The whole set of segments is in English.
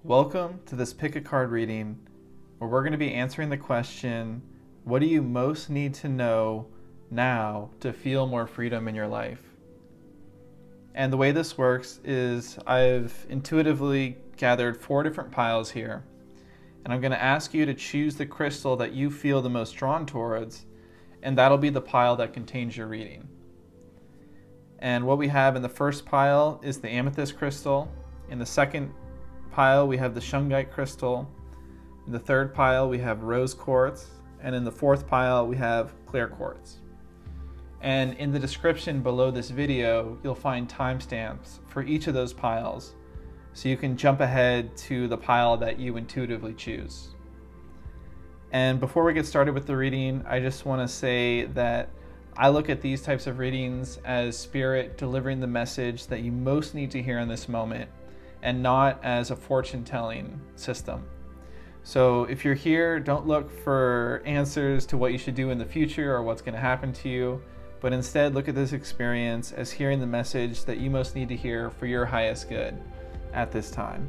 Welcome to this pick a card reading where we're going to be answering the question, what do you most need to know now to feel more freedom in your life? And the way this works is I've intuitively gathered 4 different piles here, and I'm going to ask you to choose the crystal that you feel the most drawn towards, and that'll be the pile that contains your reading. And what we have in the first pile is the Amethyst crystal. In the second pile we have the Shungite crystal. In the third pile we have rose quartz, and in the fourth pile we have clear quartz. And in the description below this video you'll find timestamps for each of those piles, so you can jump ahead to the pile that you intuitively choose. And before we get started with the reading, I just want to say that I look at these types of readings as spirit delivering the message that you most need to hear in this moment, and not as a fortune-telling system. So if you're here, don't look for answers to what you should do in the future or what's going to happen to you, but instead look at this experience as hearing the message that you most need to hear for your highest good at this time.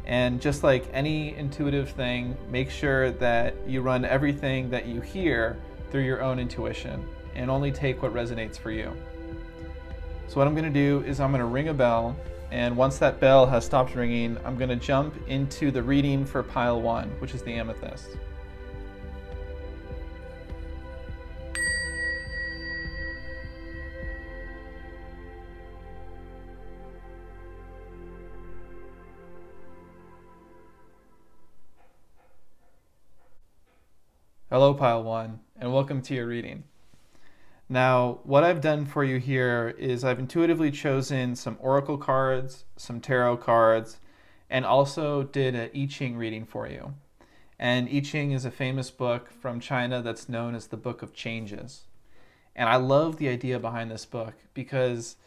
And just like any intuitive thing, make sure that you run everything that you hear through your own intuition and only take what resonates for you. So what I'm going to do is I'm going to ring a bell, and once that bell has stopped ringing, I'm going to jump into the reading for pile 1, which is the Amethyst. Hello, pile 1, and welcome to your reading. Now, what I've done for you here is I've intuitively chosen some oracle cards, some tarot cards, and also did an I Ching reading for you. And I Ching is a famous book from China that's known as the Book of Changes. And I love the idea behind this book because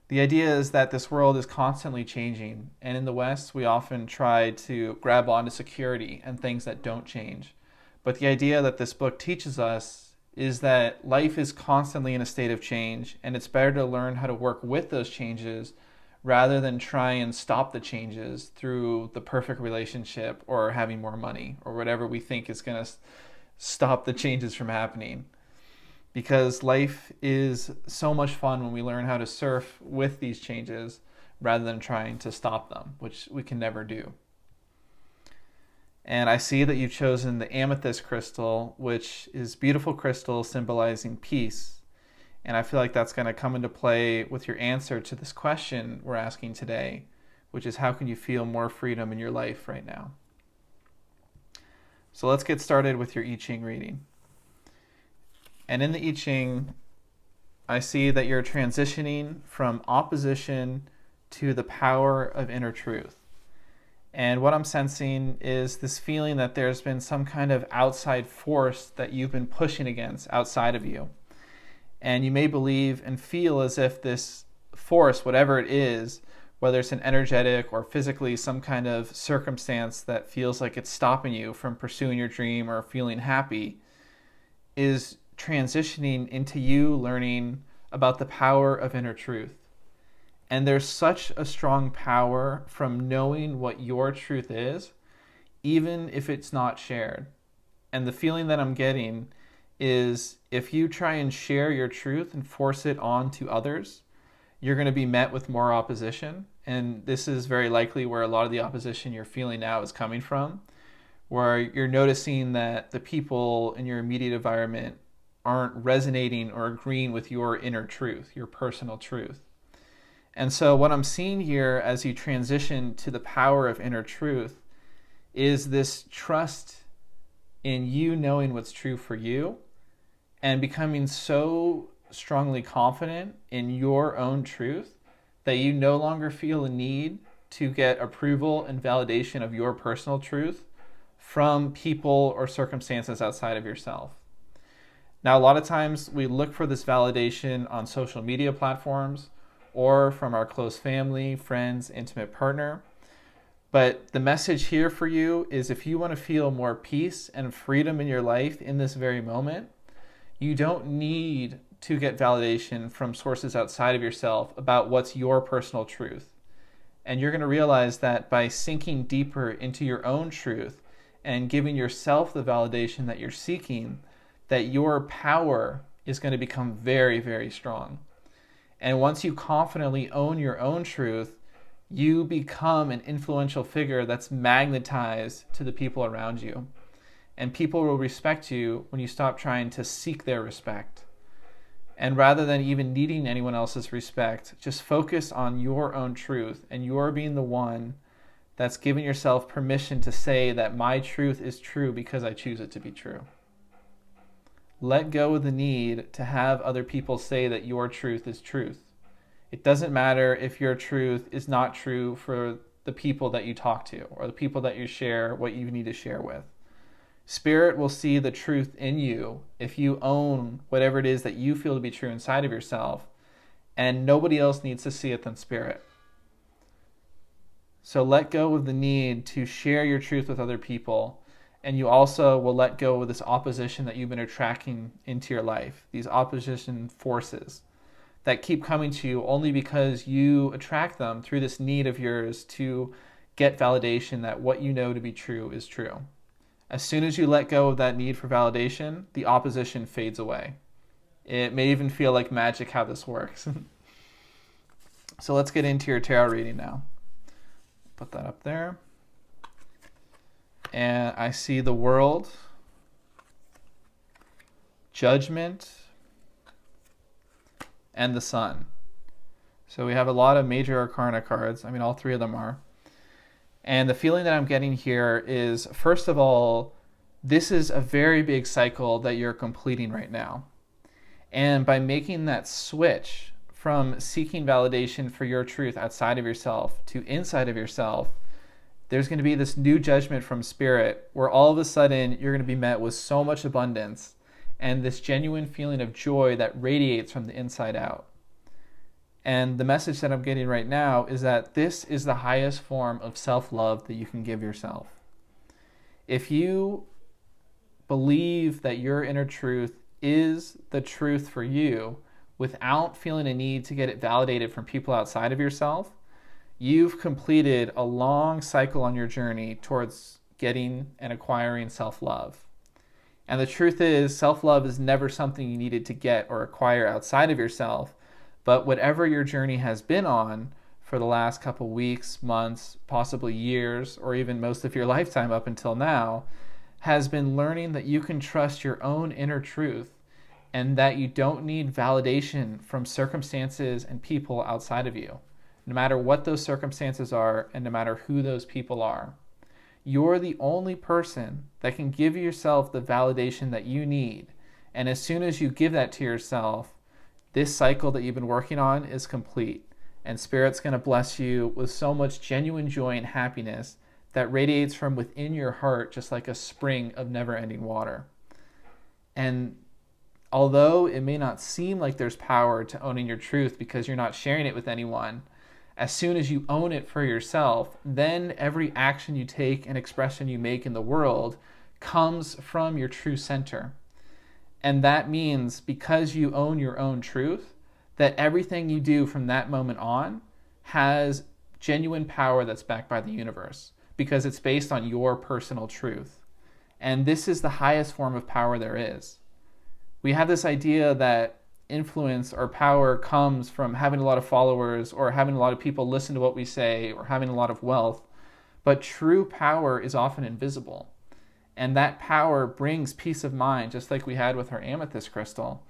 the idea is that this world is constantly changing. And in the West, we often try to grab onto security and things that don't change. But the idea that this book teaches us is that life is constantly in a state of change, and it's better to learn how to work with those changes rather than try and stop the changes through the perfect relationship or having more money or whatever we think is going to stop the changes from happening. Because life is so much fun when we learn how to surf with these changes rather than trying to stop them, which we can never do. And I see that you've chosen the Amethyst crystal, which is beautiful crystal symbolizing peace. And I feel like that's going to come into play with your answer to this question we're asking today, which is how can you feel more freedom in your life right now? So let's get started with your I Ching reading. And in the I Ching, I see that you're transitioning from opposition to the power of inner truth. And what I'm sensing is this feeling that there's been some kind of outside force that you've been pushing against outside of you. And you may believe and feel as if this force, whatever it is, whether it's an energetic or physically some kind of circumstance that feels like it's stopping you from pursuing your dream or feeling happy, is transitioning into you learning about the power of inner truth. And there's such a strong power from knowing what your truth is, even if it's not shared. And the feeling that I'm getting is if you try and share your truth and force it on to others, you're going to be met with more opposition. And this is very likely where a lot of the opposition you're feeling now is coming from, where you're noticing that the people in your immediate environment aren't resonating or agreeing with your inner truth, your personal truth. And so what I'm seeing here as you transition to the power of inner truth is this trust in you knowing what's true for you and becoming so strongly confident in your own truth that you no longer feel a need to get approval and validation of your personal truth from people or circumstances outside of yourself. Now, a lot of times we look for this validation on social media platforms or from our close family, friends, intimate partner. But the message here for you is if you want to feel more peace and freedom in your life in this very moment, you don't need to get validation from sources outside of yourself about what's your personal truth. And you're going to realize that by sinking deeper into your own truth and giving yourself the validation that you're seeking, that your power is going to become very, very strong. And once you confidently own your own truth, you become an influential figure that's magnetized to the people around you. And people will respect you when you stop trying to seek their respect. And rather than even needing anyone else's respect, just focus on your own truth, and you're being the one that's giving yourself permission to say that my truth is true because I choose it to be true. Let go of the need to have other people say that your truth is truth. It doesn't matter if your truth is not true for the people that you talk to or the people that you share what you need to share with. Spirit will see the truth in you if you own whatever it is that you feel to be true inside of yourself, and nobody else needs to see it than Spirit. So let go of the need to share your truth with other people, and you also will let go of this opposition that you've been attracting into your life, these opposition forces that keep coming to you only because you attract them through this need of yours to get validation that what you know to be true is true. As soon as you let go of that need for validation, the opposition fades away. It may even feel like magic how this works. So let's get into your tarot reading now. Put that up there. And I see the World, Judgment, and the Sun. So we have a lot of major arcana cards. I mean, all three of them are. And the feeling that I'm getting here is, first of all, this is a very big cycle that you're completing right now. And by making that switch from seeking validation for your truth outside of yourself to inside of yourself, there's going to be this new judgment from Spirit where all of a sudden you're going to be met with so much abundance and this genuine feeling of joy that radiates from the inside out. And the message that I'm getting right now is that this is the highest form of self-love that you can give yourself. If you believe that your inner truth is the truth for you without feeling a need to get it validated from people outside of yourself, you've completed a long cycle on your journey towards getting and acquiring self-love. And the truth is, self-love is never something you needed to get or acquire outside of yourself. But whatever your journey has been on for the last couple weeks, months, possibly years, or even most of your lifetime up until now, has been learning that you can trust your own inner truth and that you don't need validation from circumstances and people outside of you, no matter what those circumstances are and no matter who those people are. You're the only person that can give yourself the validation that you need. And as soon as you give that to yourself, this cycle that you've been working on is complete, and Spirit's going to bless you with so much genuine joy and happiness that radiates from within your heart just like a spring of never-ending water. And although it may not seem like there's power to owning your truth because you're not sharing it with anyone, as soon as you own it for yourself, then every action you take and expression you make in the world comes from your true center. And that means because you own your own truth, that everything you do from that moment on has genuine power that's backed by the universe because it's based on your personal truth. And this is the highest form of power there is. We have this idea that influence or power comes from having a lot of followers or having a lot of people listen to what we say or having a lot of wealth, but true power is often invisible. And that power brings peace of mind, just like we had with our amethyst crystal.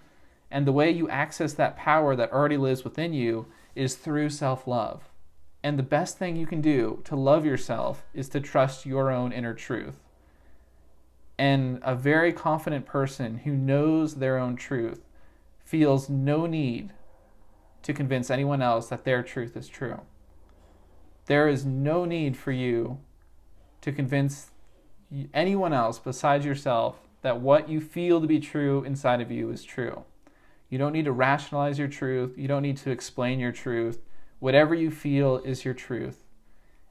And the way you access that power that already lives within you is through self-love. And the best thing you can do to love yourself is to trust your own inner truth. And a very confident person who knows their own truth feels no need to convince anyone else that their truth is true. There is no need for you to convince anyone else besides yourself that what you feel to be true inside of you is true. You don't need to rationalize your truth. You don't need to explain your truth. Whatever you feel is your truth.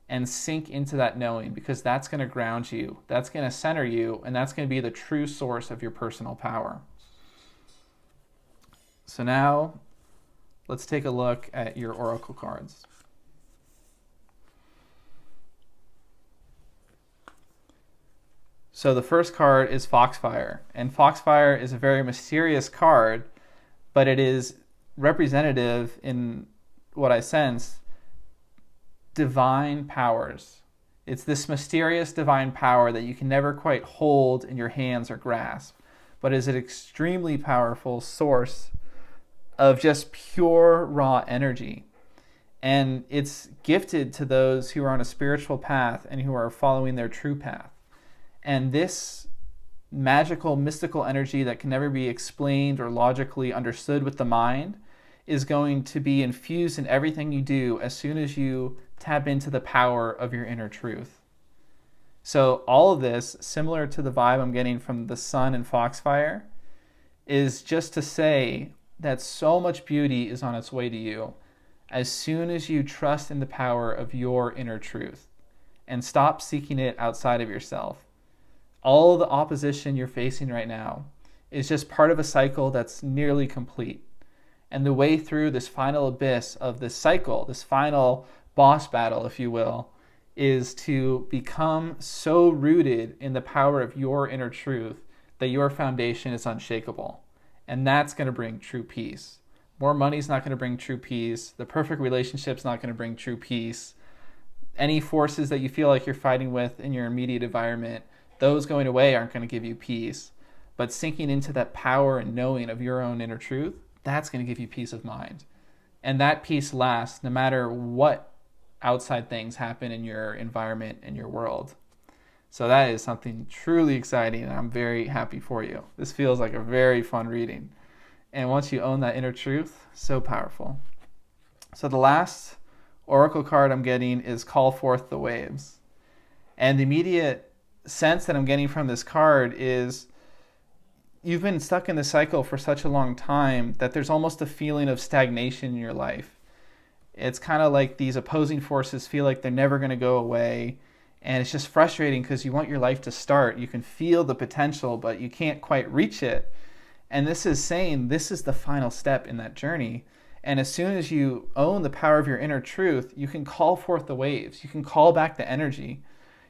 And sink into that knowing, because that's going to ground you, that's going to center you, and that's going to be the true source of your personal power. So now, let's take a look at your oracle cards. So the first card is Foxfire, and Foxfire is a very mysterious card, but it is representative in what I sense, divine powers. It's this mysterious divine power that you can never quite hold in your hands or grasp, but is an extremely powerful source of just pure raw energy. And it's gifted to those who are on a spiritual path and who are following their true path. And this magical, mystical energy that can never be explained or logically understood with the mind is going to be infused in everything you do as soon as you tap into the power of your inner truth. So all of this, similar to the vibe I'm getting from the sun and Foxfire, is just to say that so much beauty is on its way to you as soon as you trust in the power of your inner truth and stop seeking it outside of yourself. All the opposition you're facing right now is just part of a cycle that's nearly complete. And the way through this final abyss of this cycle, this final boss battle, if you will, is to become so rooted in the power of your inner truth that your foundation is unshakable. And that's going to bring true peace. More money's not going to bring true peace. The perfect relationship's not going to bring true peace. Any forces that you feel like you're fighting with in your immediate environment, those going away aren't going to give you peace. But sinking into that power and knowing of your own inner truth, that's going to give you peace of mind. And that peace lasts no matter what outside things happen in your environment and your world. So that is something truly exciting, and I'm very happy for you. This feels like a very fun reading. And once you own that inner truth, so powerful. So the last oracle card I'm getting is Call Forth the Waves. And the immediate sense that I'm getting from this card is you've been stuck in this cycle for such a long time that there's almost a feeling of stagnation in your life. It's kind of like these opposing forces feel like they're never going to go away. And it's just frustrating because you want your life to start. You can feel the potential, but you can't quite reach it. And this is saying this is the final step in that journey. And as soon as you own the power of your inner truth, you can call forth the waves. You can call back the energy.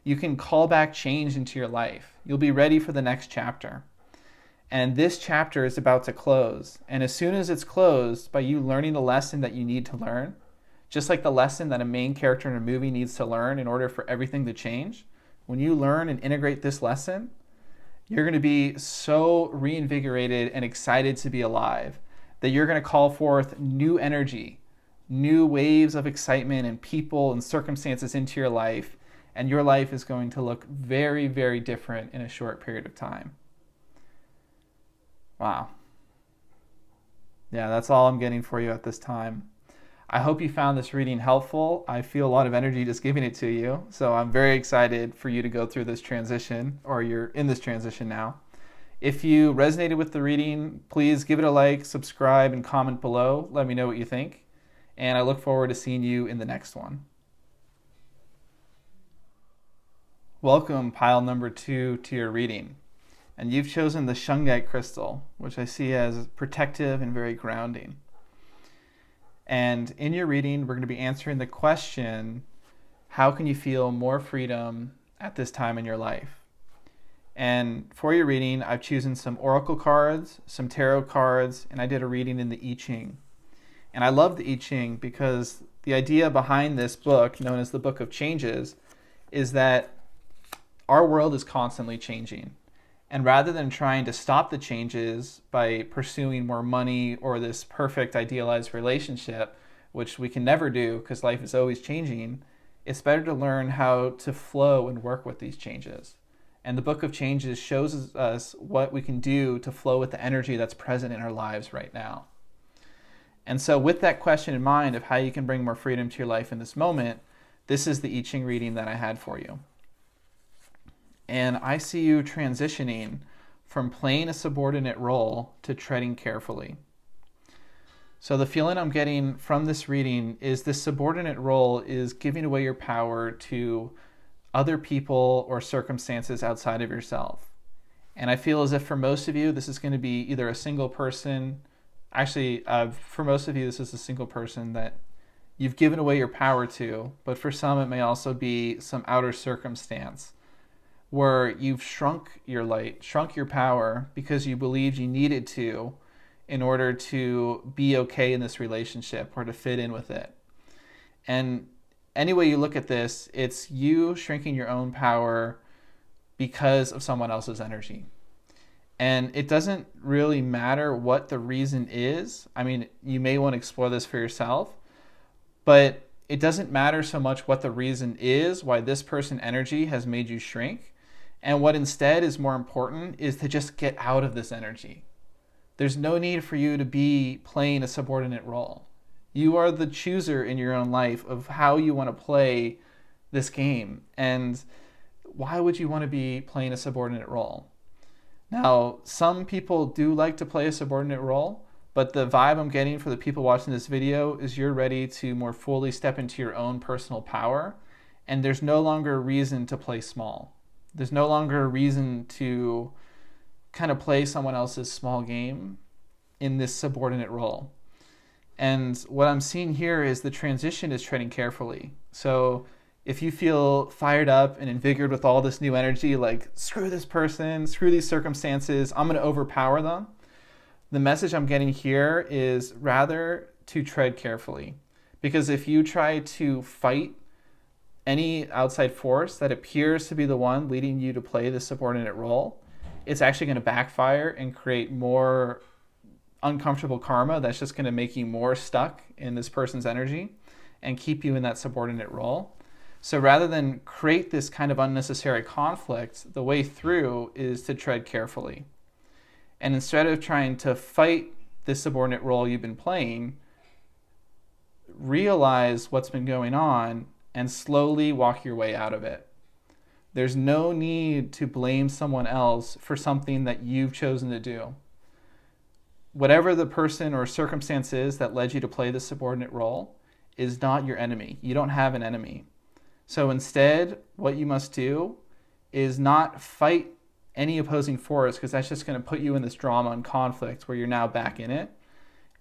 You can call back change into your life. You'll be ready for the next chapter. And this chapter is about to close. And as soon as it's closed, by you learning the lesson that you need to learn, just like the lesson that a main character in a movie needs to learn in order for everything to change, when you learn and integrate this lesson, you're going to be so reinvigorated and excited to be alive that you're going to call forth new energy, new waves of excitement and people and circumstances into your life, and your life is going to look very, very different in a short period of time. Wow. Yeah, that's all I'm getting for you at this time. I hope you found this reading helpful. I feel a lot of energy just giving it to you. So I'm very excited for you to go through this transition, or you're in this transition now. If you resonated with the reading, please give it a like, subscribe, and comment below. Let me know what you think. And I look forward to seeing you in the next one. Welcome, pile number 2, to your reading. And you've chosen the Shungite crystal, which I see as protective and very grounding. And in your reading, we're going to be answering the question, how can you feel more freedom at this time in your life? And for your reading, I've chosen some oracle cards, some tarot cards, and I did a reading in the I Ching. And I love the I Ching because the idea behind this book, known as the Book of Changes, is that our world is constantly changing. And rather than trying to stop the changes by pursuing more money or this perfect idealized relationship, which we can never do because life is always changing, it's better to learn how to flow and work with these changes. And the Book of Changes shows us what we can do to flow with the energy that's present in our lives right now. And so with that question in mind of how you can bring more freedom to your life in this moment, this is the I Ching reading that I had for you. And I see you transitioning from playing a subordinate role to treading carefully. So the feeling I'm getting from this reading is this subordinate role is giving away your power to other people or circumstances outside of yourself. And I feel as if for most of you, this is going to be either a single person. Actually, for most of you, this is a single person that you've given away your power to. But for some, it may also be some outer circumstance where you've shrunk your light, shrunk your power because you believed you needed to in order to be okay in this relationship or to fit in with it. And any way you look at this, it's you shrinking your own power because of someone else's energy. And it doesn't really matter what the reason is. I mean, you may want to explore this for yourself, but it doesn't matter so much what the reason is why this person energy has made you shrink. And what instead is more important is to just get out of this energy. There's no need for you to be playing a subordinate role. You are the chooser in your own life of how you want to play this game. And why would you want to be playing a subordinate role? Now, some people do like to play a subordinate role, but the vibe I'm getting for the people watching this video is you're ready to more fully step into your own personal power, and there's no longer a reason to play small. There's no longer a reason to kind of play someone else's small game in this subordinate role. And what I'm seeing here is the transition is treading carefully. So if you feel fired up and invigorated with all this new energy, like screw this person, screw these circumstances, I'm going to overpower them, the message I'm getting here is rather to tread carefully. Because if you try to fight any outside force that appears to be the one leading you to play this subordinate role, it's actually going to backfire and create more uncomfortable karma that's just going to make you more stuck in this person's energy and keep you in that subordinate role. So rather than create this kind of unnecessary conflict, the way through is to tread carefully. And instead of trying to fight this subordinate role you've been playing, realize what's been going on and slowly walk your way out of it. There's no need to blame someone else for something that you've chosen to do. Whatever the person or circumstance is that led you to play this subordinate role is not your enemy. You don't have an enemy. So instead, what you must do is not fight any opposing force, because that's just going to put you in this drama and conflict where you're now back in it,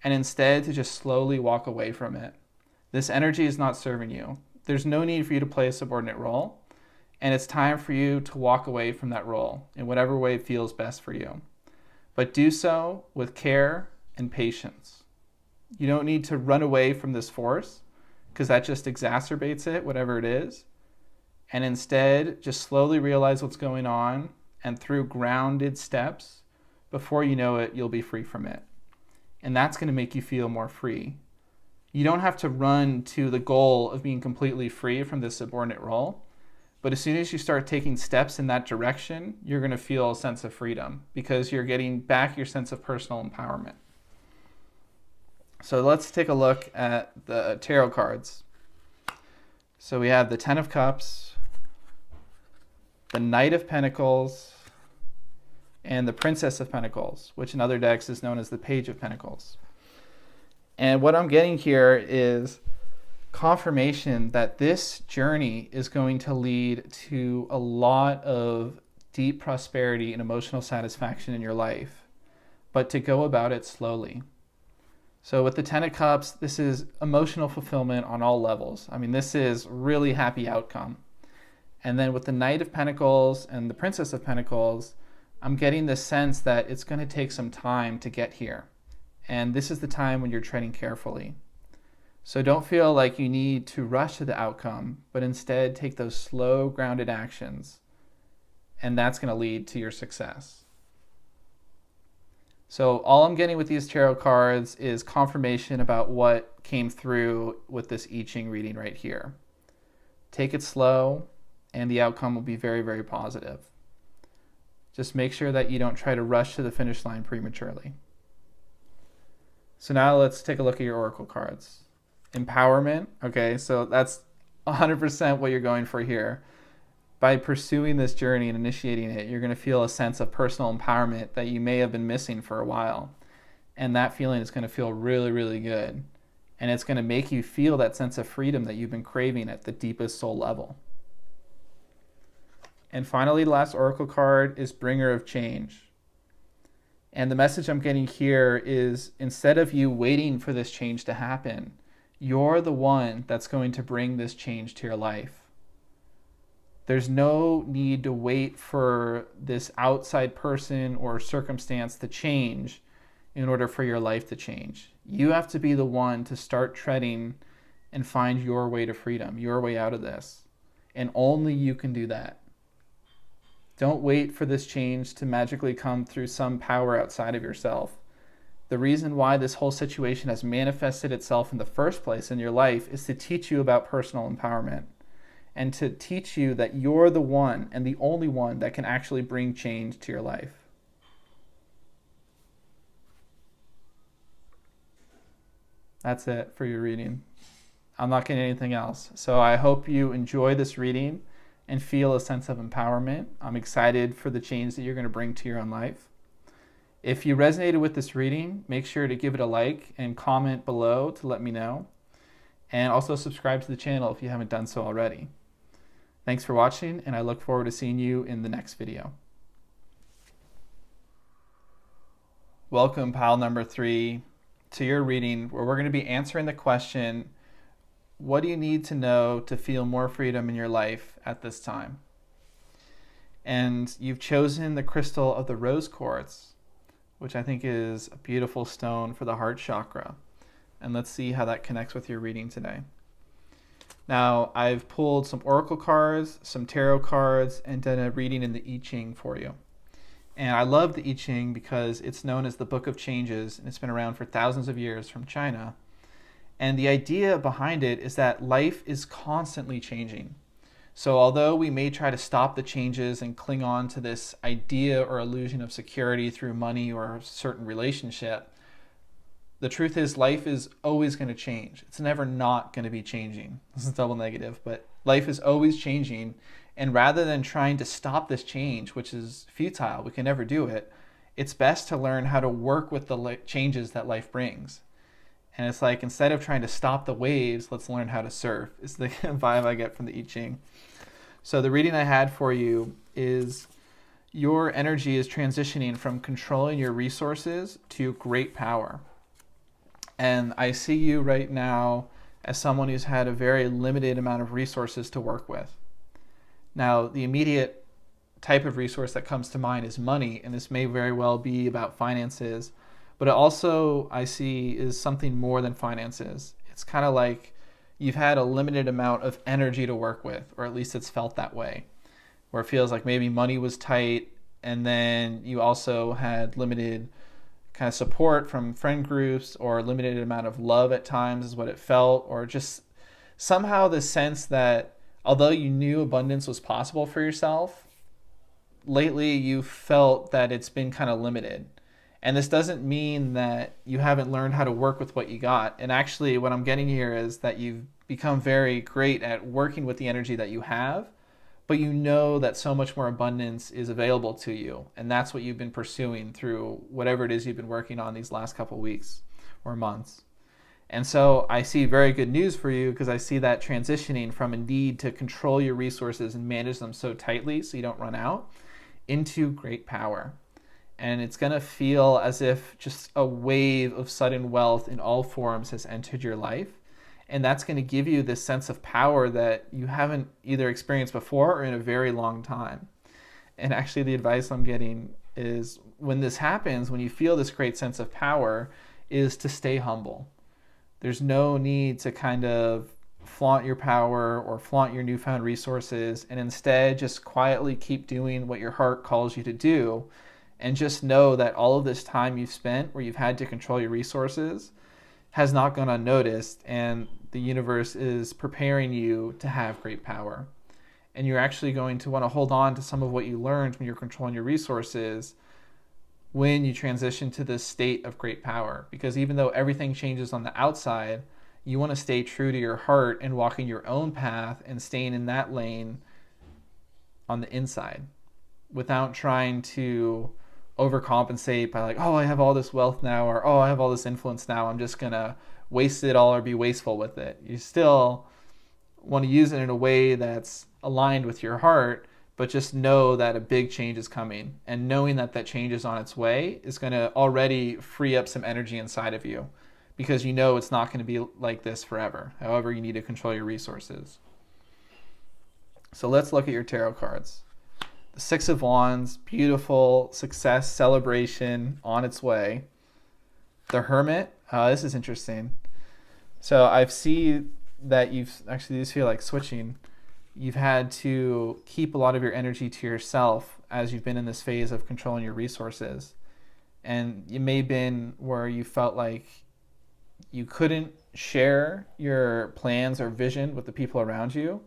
and instead to just slowly walk away from it. This energy is not serving you. There's no need for you to play a subordinate role, and it's time for you to walk away from that role in whatever way feels best for you. But do so with care and patience. You don't need to run away from this force, because that just exacerbates it, whatever it is. And instead, just slowly realize what's going on, and through grounded steps, before you know it, you'll be free from it. And that's going to make you feel more free. You don't have to run to the goal of being completely free from this subordinate role, but as soon as you start taking steps in that direction, you're going to feel a sense of freedom because you're getting back your sense of personal empowerment. So let's take a look at the tarot cards. So we have the Ten of Cups, the Knight of Pentacles, and the Princess of Pentacles, which in other decks is known as the Page of Pentacles. And what I'm getting here is confirmation that this journey is going to lead to a lot of deep prosperity and emotional satisfaction in your life, but to go about it slowly. So with the Ten of Cups, this is emotional fulfillment on all levels. I mean, this is really happy outcome. And then with the Knight of Pentacles and the Princess of Pentacles, I'm getting the sense that it's going to take some time to get here. And this is the time when you're treading carefully. So don't feel like you need to rush to the outcome, but instead take those slow, grounded actions, and that's going to lead to your success. So all I'm getting with these tarot cards is confirmation about what came through with this I Ching reading right here. Take it slow, and the outcome will be very, very positive. Just make sure that you don't try to rush to the finish line prematurely. So now let's take a look at your oracle cards. Empowerment, okay, so that's 100% what you're going for here. By pursuing this journey and initiating it, you're going to feel a sense of personal empowerment that you may have been missing for a while. And that feeling is going to feel really, really good. And it's going to make you feel that sense of freedom that you've been craving at the deepest soul level. And finally, the last oracle card is Bringer of Change. And the message I'm getting here is, instead of you waiting for this change to happen, you're the one that's going to bring this change to your life. There's no need to wait for this outside person or circumstance to change in order for your life to change. You have to be the one to start treading and find your way to freedom, your way out of this. And only you can do that. Don't wait for this change to magically come through some power outside of yourself. The reason why this whole situation has manifested itself in the first place in your life is to teach you about personal empowerment and to teach you that you're the one and the only one that can actually bring change to your life. That's it for your reading. I'm not getting anything else. So I hope you enjoy this reading and feel a sense of empowerment. I'm excited for the change that you're going to bring to your own life. If you resonated with this reading, make sure to give it a like and comment below to let me know. And also subscribe to the channel if you haven't done so already. Thanks for watching, and I look forward to seeing you in the next video. Welcome, pile number 3, to your reading where we're going to be answering the question, what do you need to know to feel more freedom in your life at this time? And you've chosen the crystal of the rose quartz, which I think is a beautiful stone for the heart chakra. And let's see how that connects with your reading today. Now, I've pulled some oracle cards, some tarot cards, and done a reading in the I Ching for you. And I love the I Ching because it's known as the Book of Changes, and it's been around for thousands of years from China. And the idea behind it is that life is constantly changing. So although we may try to stop the changes and cling on to this idea or illusion of security through money or a certain relationship, the truth is life is always going to change. It's never not going to be changing. This is double negative, but life is always changing. And rather than trying to stop this change, which is futile, we can never do it, it's best to learn how to work with the changes that life brings. And it's like, instead of trying to stop the waves, let's learn how to surf, is the vibe I get from the I Ching. So the reading I had for you is your energy is transitioning from controlling your resources to great power. And I see you right now as someone who's had a very limited amount of resources to work with. Now, the immediate type of resource that comes to mind is money, and this may very well be about finances, but it also, I see, is something more than finances. It's kind of like you've had a limited amount of energy to work with, or at least it's felt that way, where it feels like maybe money was tight, and then you also had limited kind of support from friend groups, or limited amount of love at times is what it felt, or just somehow the sense that although you knew abundance was possible for yourself, lately you felt that it's been kind of limited. And this doesn't mean that you haven't learned how to work with what you got. And actually what I'm getting here is that you've become very great at working with the energy that you have, but you know that so much more abundance is available to you. And that's what you've been pursuing through whatever it is you've been working on these last couple weeks or months. And so I see very good news for you, because I see that transitioning from a need to control your resources and manage them so tightly so you don't run out, into great power. And it's going to feel as if just a wave of sudden wealth in all forms has entered your life. And that's going to give you this sense of power that you haven't either experienced before or in a very long time. And actually the advice I'm getting is, when this happens, when you feel this great sense of power, is to stay humble. There's no need to kind of flaunt your power or flaunt your newfound resources, and instead just quietly keep doing what your heart calls you to do. And just know that all of this time you've spent where you've had to control your resources has not gone unnoticed, and the universe is preparing you to have great power. And you're actually going to want to hold on to some of what you learned when you're controlling your resources when you transition to this state of great power. Because even though everything changes on the outside, you want to stay true to your heart and walking your own path and staying in that lane on the inside, without trying to overcompensate by like, oh, I have all this wealth now, or oh, I have all this influence now, I'm just gonna waste it all or be wasteful with it. You still want to use it in a way that's aligned with your heart, but just know that a big change is coming, and knowing that that change is on its way is going to already free up some energy inside of you, because you know it's not going to be like this forever. However, you need to control your resources. So let's look at your tarot cards. The Six of Wands, beautiful success, celebration on its way. The Hermit, this is interesting. So I see that these feel like switching. You've had to keep a lot of your energy to yourself as you've been in this phase of controlling your resources. And it may have been where you felt like you couldn't share your plans or vision with the people around you.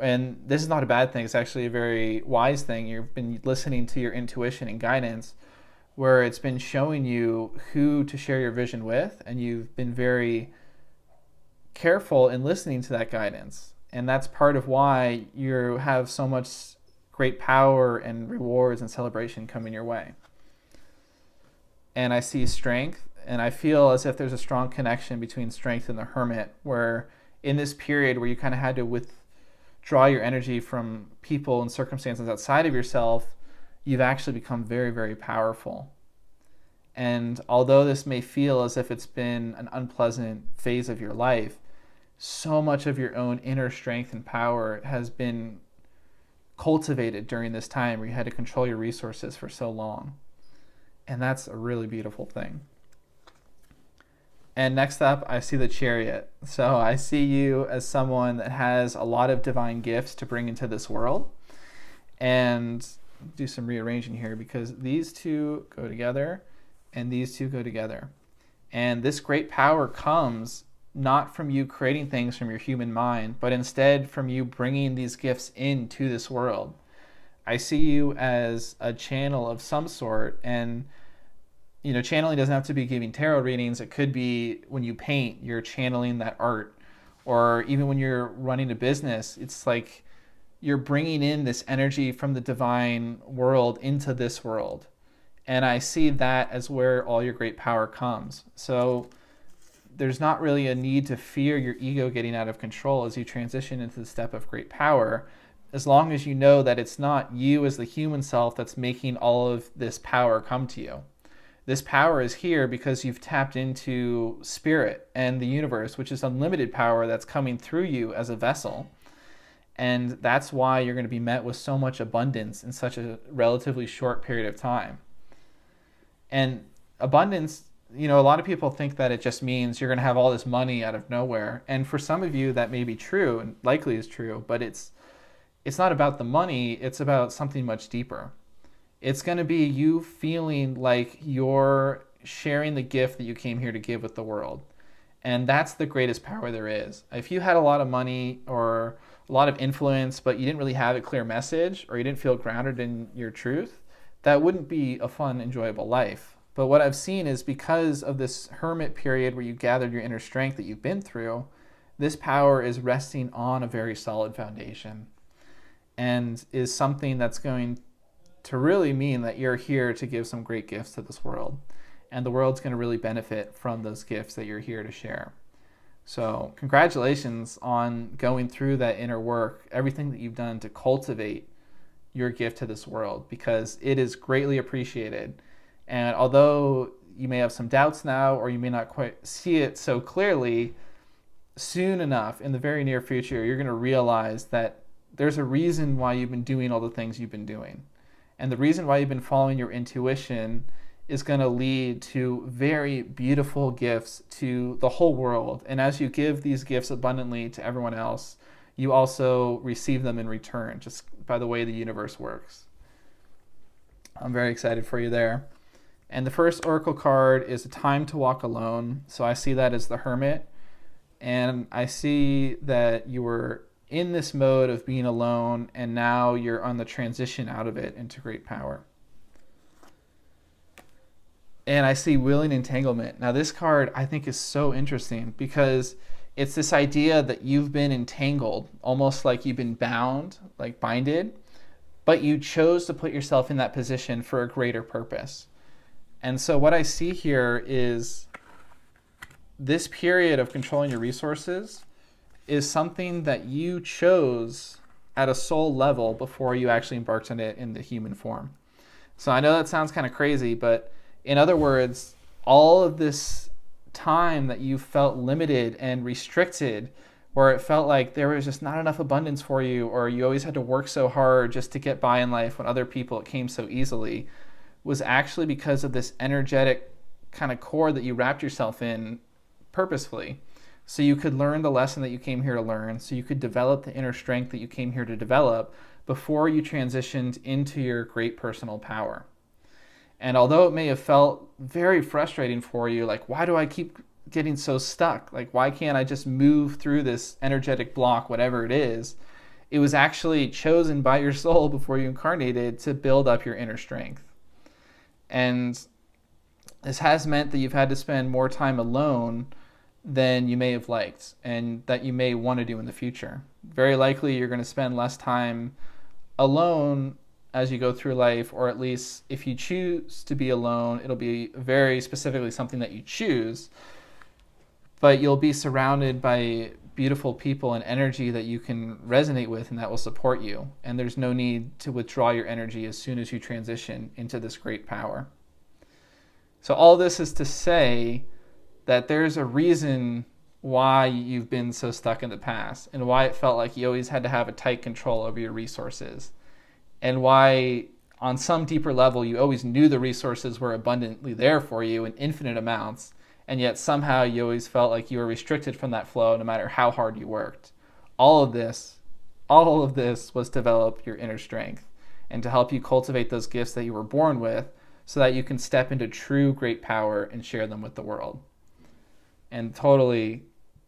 And this is not a bad thing. It's actually a very wise thing. You've been listening to your intuition and guidance, where it's been showing you who to share your vision with, and you've been very careful in listening to that guidance. And that's part of why you have so much great power and rewards and celebration coming your way. And I see strength, and I feel as if there's a strong connection between strength and the Hermit, where in this period where you kind of had to withdraw your energy from people and circumstances outside of yourself, you've actually become very, very powerful. And although this may feel as if it's been an unpleasant phase of your life, so much of your own inner strength and power has been cultivated during this time where you had to control your resources for so long. And that's a really beautiful thing. And next up, I see the Chariot. So I see you as someone that has a lot of divine gifts to bring into this world. And do some rearranging here, because these two go together and these two go together. And this great power comes not from you creating things from your human mind, but instead from you bringing these gifts into this world. I see you as a channel of some sort, and channeling doesn't have to be giving tarot readings. It could be when you paint, you're channeling that art, or even when you're running a business, it's like you're bringing in this energy from the divine world into this world. And I see that as where all your great power comes. So there's not really a need to fear your ego getting out of control as you transition into the step of great power, as long as you know that it's not you as the human self that's making all of this power come to you. This power is here because you've tapped into spirit and the universe, which is unlimited power that's coming through you as a vessel. And that's why you're going to be met with so much abundance in such a relatively short period of time. And abundance, a lot of people think that it just means you're going to have all this money out of nowhere. And for some of you, that may be true and likely is true, but it's not about the money. It's about something much deeper. It's going to be you feeling like you're sharing the gift that you came here to give with the world. And that's the greatest power there is. If you had a lot of money or a lot of influence, but you didn't really have a clear message, or you didn't feel grounded in your truth, that wouldn't be a fun, enjoyable life. But what I've seen is because of this hermit period where you gathered your inner strength that you've been through, this power is resting on a very solid foundation and is something that's going to really mean that you're here to give some great gifts to this world. And the world's going to really benefit from those gifts that you're here to share. So congratulations on going through that inner work, everything that you've done to cultivate your gift to this world, because it is greatly appreciated. And although you may have some doubts now, or you may not quite see it so clearly, soon enough in the very near future, you're going to realize that there's a reason why you've been doing all the things you've been doing. And the reason why you've been following your intuition is going to lead to very beautiful gifts to the whole world. And as you give these gifts abundantly to everyone else, you also receive them in return, just by the way the universe works. I'm very excited for you there. And the first oracle card is a time to walk alone. So I see that as the Hermit. And I see that you were in this mode of being alone, and now you're on the transition out of it into great power. And I see willing entanglement. Now this card I think is so interesting, because it's this idea that you've been entangled, almost like you've been bound, like binded, but you chose to put yourself in that position for a greater purpose. And so what I see here is this period of controlling your resources is something that you chose at a soul level before you actually embarked on it in the human form. So I know that sounds kind of crazy, but in other words, all of this time that you felt limited and restricted or it felt like there was just not enough abundance for you, or you always had to work so hard just to get by in life when other people it came so easily, was actually because of this energetic kind of core that you wrapped yourself in purposefully. So you could learn the lesson that you came here to learn, so you could develop the inner strength that you came here to develop before you transitioned into your great personal power. And although it may have felt very frustrating for you, like, why do I keep getting so stuck? Like, why can't I just move through this energetic block, whatever it is? It was actually chosen by your soul before you incarnated to build up your inner strength. And this has meant that you've had to spend more time alone than you may have liked and that you may want to do in the future. Very likely you're going to spend less time alone as you go through life, or at least if you choose to be alone, it'll be very specifically something that you choose, but you'll be surrounded by beautiful people and energy that you can resonate with and that will support you. And there's no need to withdraw your energy as soon as you transition into this great power. So all this is to say that there's a reason why you've been so stuck in the past and why it felt like you always had to have a tight control over your resources, and why on some deeper level you always knew the resources were abundantly there for you in infinite amounts, and yet somehow you always felt like you were restricted from that flow no matter how hard you worked. All of this was to develop your inner strength and to help you cultivate those gifts that you were born with so that you can step into true great power and share them with the world. And totally,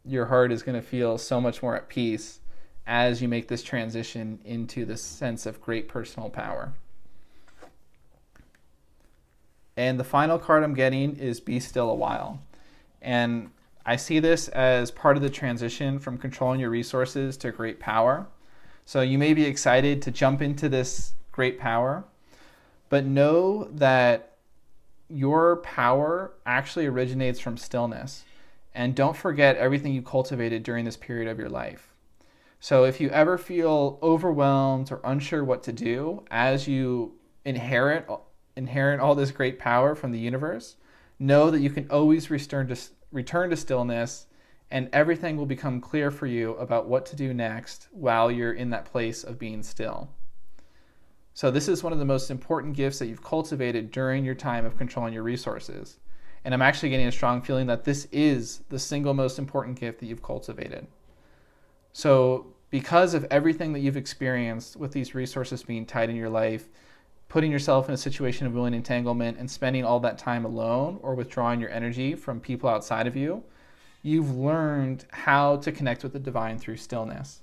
your heart is going to feel so much more at peace as you make this transition into this sense of great personal power. And the final card I'm getting is Be Still a While. And I see this as part of the transition from controlling your resources to great power. So you may be excited to jump into this great power, but know that your power actually originates from stillness. And don't forget everything you cultivated during this period of your life. So if you ever feel overwhelmed or unsure what to do as you inherit all this great power from the universe, know that you can always return to stillness, and everything will become clear for you about what to do next while you're in that place of being still. So this is one of the most important gifts that you've cultivated during your time of controlling your resources. And I'm actually getting a strong feeling that this is the single most important gift that you've cultivated. So because of everything that you've experienced with these resources being tight in your life, putting yourself in a situation of willing entanglement and spending all that time alone or withdrawing your energy from people outside of you, you've learned how to connect with the divine through stillness.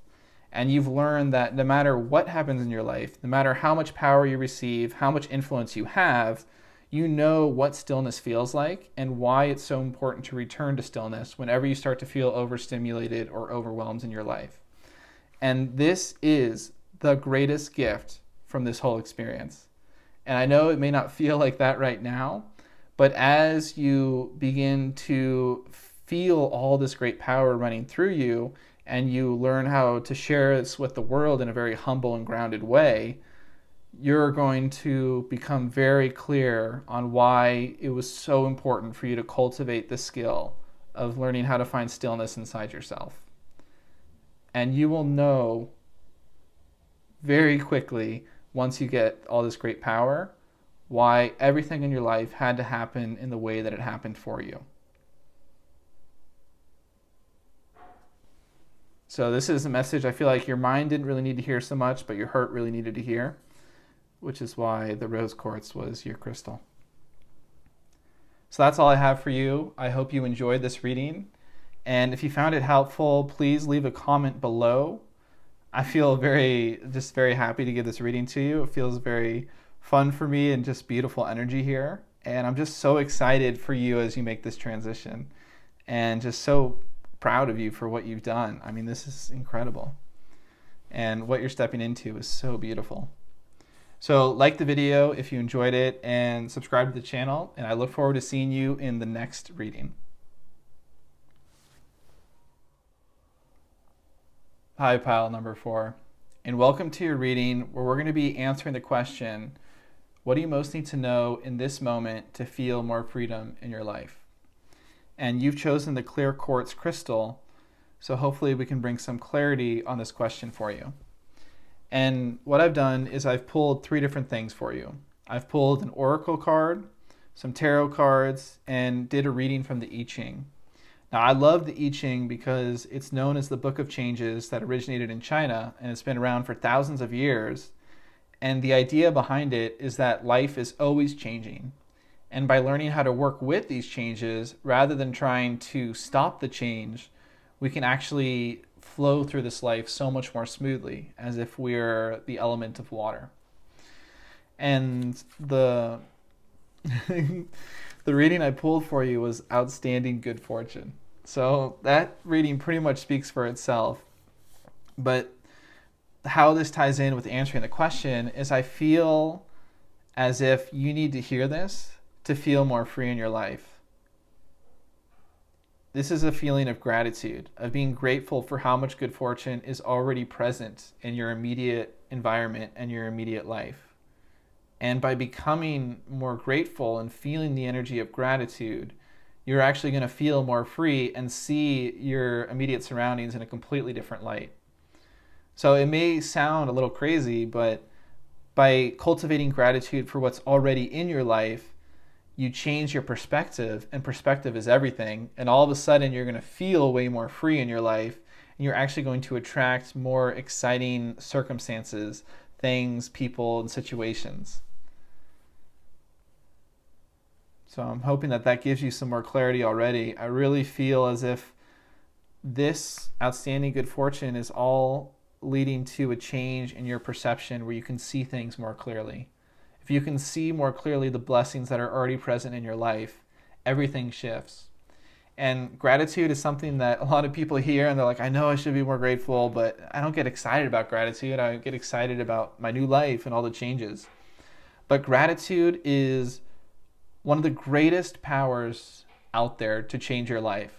And you've learned that no matter what happens in your life, no matter how much power you receive, how much influence you have, you know what stillness feels like and why it's so important to return to stillness whenever you start to feel overstimulated or overwhelmed in your life. And this is the greatest gift from this whole experience. And I know it may not feel like that right now, but as you begin to feel all this great power running through you and you learn how to share this with the world in a very humble and grounded way, you're going to become very clear on why it was so important for you to cultivate the skill of learning how to find stillness inside yourself. And you will know very quickly, once you get all this great power, why everything in your life had to happen in the way that it happened for you. So this is a message I feel like your mind didn't really need to hear so much, but your heart really needed to hear, which is why the rose quartz was your crystal. So that's all I have for you. I hope you enjoyed this reading. And if you found it helpful, please leave a comment below. I feel very happy to give this reading to you. It feels very fun for me and just beautiful energy here. And I'm just so excited for you as you make this transition and just so proud of you for what you've done. I mean, this is incredible. And what you're stepping into is so beautiful. So like the video if you enjoyed it and subscribe to the channel. And I look forward to seeing you in the next reading. Hi, pile number 4, and welcome to your reading where we're going to be answering the question, what do you most need to know in this moment to feel more freedom in your life? And you've chosen the clear quartz crystal, So hopefully we can bring some clarity on this question for you. And what I've done is I've pulled 3 different things for you. I've pulled an oracle card, some tarot cards, and did a reading from the I Ching. Now, I love the I Ching because it's known as the Book of Changes that originated in China, and it's been around for thousands of years. And the idea behind it is that life is always changing. And by learning how to work with these changes, rather than trying to stop the change, we can actually flow through this life so much more smoothly, as if we're the element of water. And the the reading I pulled for you was Outstanding Good Fortune. So that reading pretty much speaks for itself. But how this ties in with answering the question is I feel as if you need to hear this to feel more free in your life. This is a feeling of gratitude, of being grateful for how much good fortune is already present in your immediate environment and your immediate life. And by becoming more grateful and feeling the energy of gratitude, you're actually going to feel more free and see your immediate surroundings in a completely different light. So it may sound a little crazy, but by cultivating gratitude for what's already in your life, you change your perspective, and perspective is everything. And all of a sudden, you're going to feel way more free in your life, and you're actually going to attract more exciting circumstances, things, people, and situations. So I'm hoping that that gives you some more clarity already. I really feel as if this outstanding good fortune is all leading to a change in your perception where you can see things more clearly. If you can see more clearly the blessings that are already present in your life, everything shifts. And gratitude is something that a lot of people hear and they're like, I know I should be more grateful, but I don't get excited about gratitude. I get excited about my new life and all the changes. But gratitude is one of the greatest powers out there to change your life.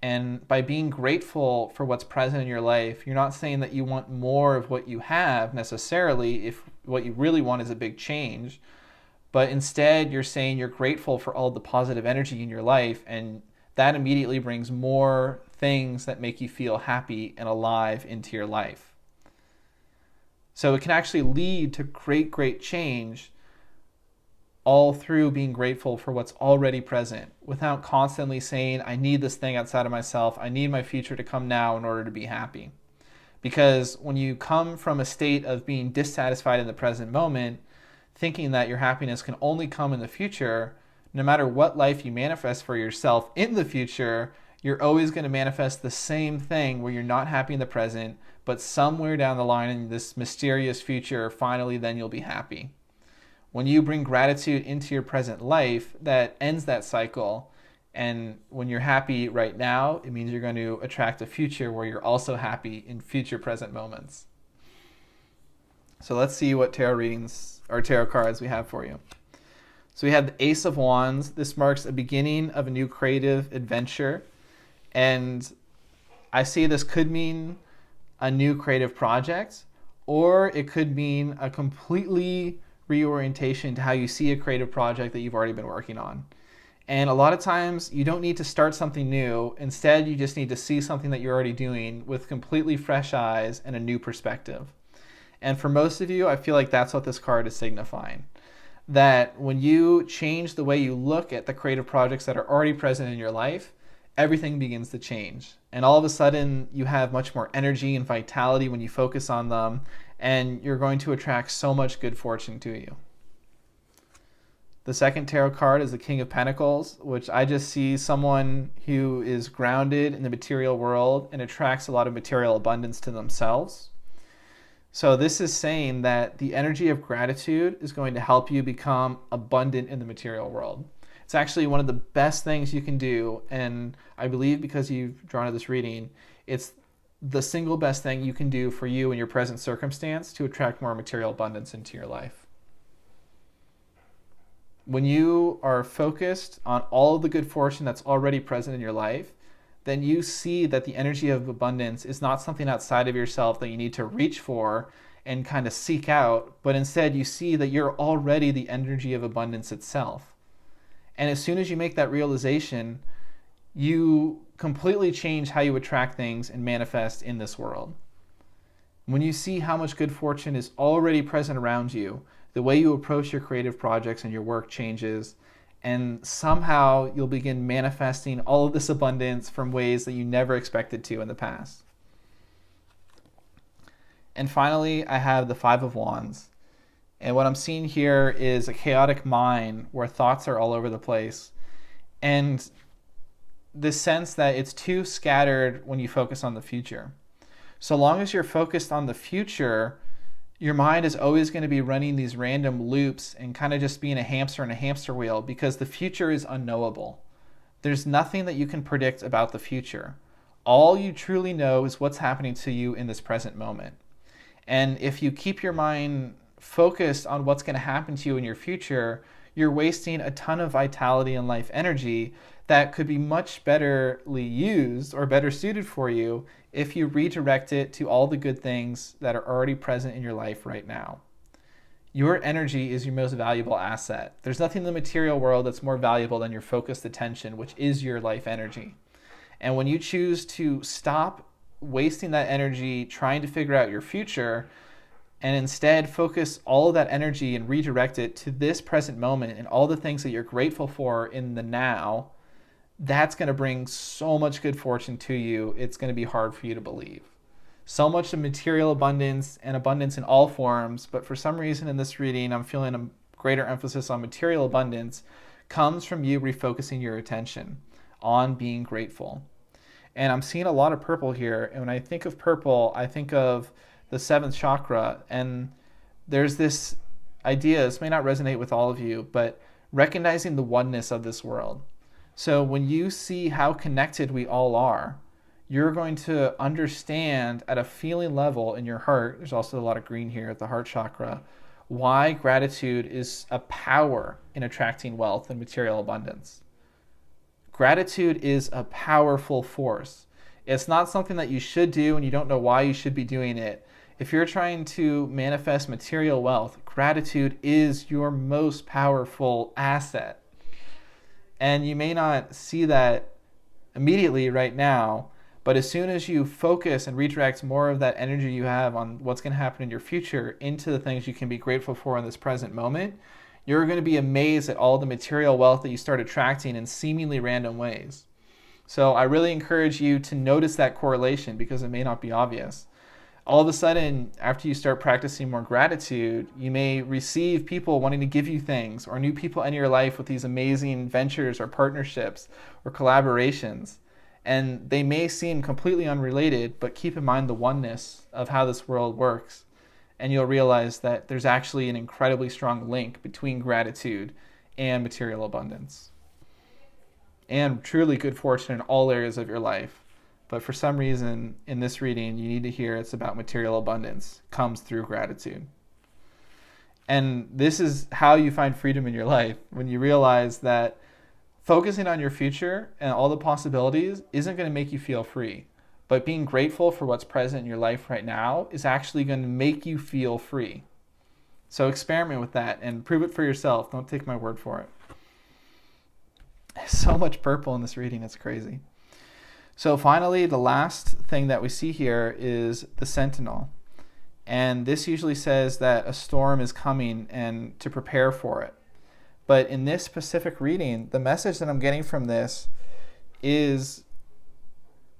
And by being grateful for what's present in your life, you're not saying that you want more of what you have necessarily, if what you really want is a big change, but instead you're saying you're grateful for all the positive energy in your life, and that immediately brings more things that make you feel happy and alive into your life. So it can actually lead to great, great change all through being grateful for what's already present without constantly saying, I need this thing outside of myself. I need my future to come now in order to be happy. Because when you come from a state of being dissatisfied in the present moment, thinking that your happiness can only come in the future, no matter what life you manifest for yourself in the future, you're always going to manifest the same thing where you're not happy in the present, but somewhere down the line in this mysterious future, finally then you'll be happy. When you bring gratitude into your present life, that ends that cycle. And when you're happy right now, it means you're going to attract a future where you're also happy in future present moments. So let's see what tarot readings or tarot cards we have for you. So we have the Ace of Wands. This marks a beginning of a new creative adventure. And I see this could mean a new creative project, or it could mean a completely reorientation to how you see a creative project that you've already been working on. And a lot of times you don't need to start something new. Instead, you just need to see something that you're already doing with completely fresh eyes and a new perspective. And for most of you, I feel like that's what this card is signifying. That when you change the way you look at the creative projects that are already present in your life, everything begins to change. And all of a sudden, you have much more energy and vitality when you focus on them, and you're going to attract so much good fortune to you. The second tarot card is the King of Pentacles, which I just see someone who is grounded in the material world and attracts a lot of material abundance to themselves. So this is saying that the energy of gratitude is going to help you become abundant in the material world. It's actually one of the best things you can do, and I believe because you've drawn to this reading, it's the single best thing you can do for you in your present circumstance to attract more material abundance into your life. When you are focused on all of the good fortune that's already present in your life, then you see that the energy of abundance is not something outside of yourself that you need to reach for and kind of seek out, but instead you see that you're already the energy of abundance itself. And as soon as you make that realization, you completely change how you attract things and manifest in this world. When you see how much good fortune is already present around you, the way you approach your creative projects and your work changes, and somehow you'll begin manifesting all of this abundance from ways that you never expected to in the past. And finally, I have the Five of Wands. And what I'm seeing here is a chaotic mind where thoughts are all over the place. And the sense that it's too scattered when you focus on the future. So long as you're focused on the future, your mind is always going to be running these random loops and kind of just being a hamster in a hamster wheel, because the future is unknowable. There's nothing that you can predict about the future. All you truly know is what's happening to you in this present moment. And if you keep your mind focused on what's going to happen to you in your future, you're wasting a ton of vitality and life energy that could be much betterly used or better suited for you if you redirect it to all the good things that are already present in your life right now. Your energy is your most valuable asset. There's nothing in the material world that's more valuable than your focused attention, which is your life energy. And when you choose to stop wasting that energy trying to figure out your future, and instead focus all of that energy and redirect it to this present moment and all the things that you're grateful for in the now, that's going to bring so much good fortune to you, it's going to be hard for you to believe. So much of material abundance and abundance in all forms, but for some reason in this reading, I'm feeling a greater emphasis on material abundance, comes from you refocusing your attention on being grateful. And I'm seeing a lot of purple here. And when I think of purple, I think of the seventh chakra. And there's this idea, this may not resonate with all of you, but recognizing the oneness of this world. So when you see how connected we all are, you're going to understand at a feeling level in your heart, there's also a lot of green here at the heart chakra, why gratitude is a power in attracting wealth and material abundance. Gratitude is a powerful force. It's not something that you should do and you don't know why you should be doing it. If you're trying to manifest material wealth, gratitude is your most powerful asset. And you may not see that immediately right now, but as soon as you focus and redirect more of that energy you have on what's going to happen in your future into the things you can be grateful for in this present moment, you're going to be amazed at all the material wealth that you start attracting in seemingly random ways. So I really encourage you to notice that correlation because it may not be obvious. All of a sudden, after you start practicing more gratitude, you may receive people wanting to give you things, or new people in your life with these amazing ventures or partnerships or collaborations. And they may seem completely unrelated, but keep in mind the oneness of how this world works. And you'll realize that there's actually an incredibly strong link between gratitude and material abundance. And truly good fortune in all areas of your life. But for some reason, in this reading, you need to hear it's about material abundance comes through gratitude. And this is how you find freedom in your life, when you realize that focusing on your future and all the possibilities isn't going to make you feel free. But being grateful for what's present in your life right now is actually going to make you feel free. So experiment with that and prove it for yourself. Don't take my word for it. So much purple in this reading, it's crazy. So finally, the last thing that we see here is the sentinel. And this usually says that a storm is coming and to prepare for it. But in this specific reading, the message that I'm getting from this is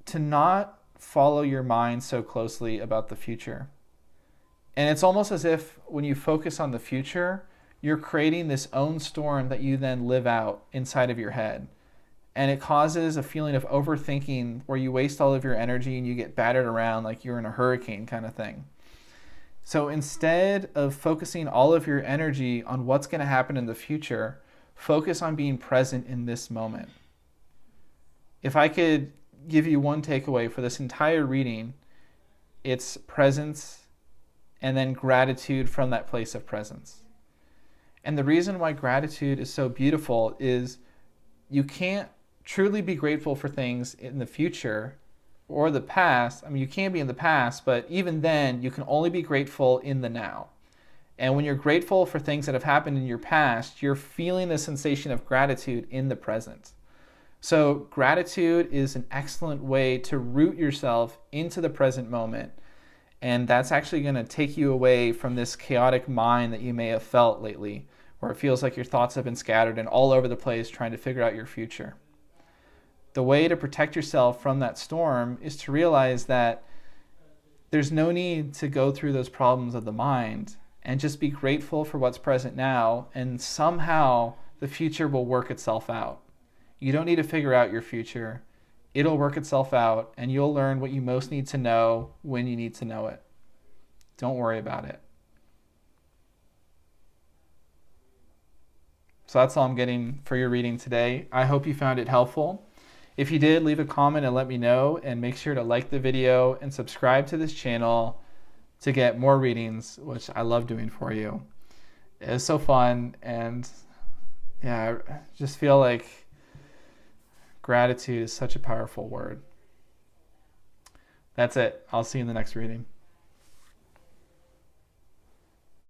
to not follow your mind so closely about the future. And it's almost as if when you focus on the future, you're creating this own storm that you then live out inside of your head. And it causes a feeling of overthinking where you waste all of your energy and you get battered around like you're in a hurricane kind of thing. So instead of focusing all of your energy on what's going to happen in the future, focus on being present in this moment. If I could give you one takeaway for this entire reading, it's presence and then gratitude from that place of presence. And the reason why gratitude is so beautiful is you can't truly be grateful for things in the future or the past. I mean, you can be in the past, but even then, you can only be grateful in the now. And when you're grateful for things that have happened in your past, you're feeling the sensation of gratitude in the present. So gratitude is an excellent way to root yourself into the present moment. And that's actually going to take you away from this chaotic mind that you may have felt lately, where it feels like your thoughts have been scattered and all over the place trying to figure out your future. The way to protect yourself from that storm is to realize that there's no need to go through those problems of the mind, and just be grateful for what's present now, and somehow the future will work itself out. You don't need to figure out your future. It'll work itself out, and you'll learn what you most need to know when you need to know it. Don't worry about it. So that's all I'm getting for your reading today. I hope you found it helpful. If you did, leave a comment and let me know, and make sure to like the video and subscribe to this channel to get more readings, which I love doing for you. It's so fun, and yeah, I just feel like gratitude is such a powerful word. That's it. I'll see you in the next reading.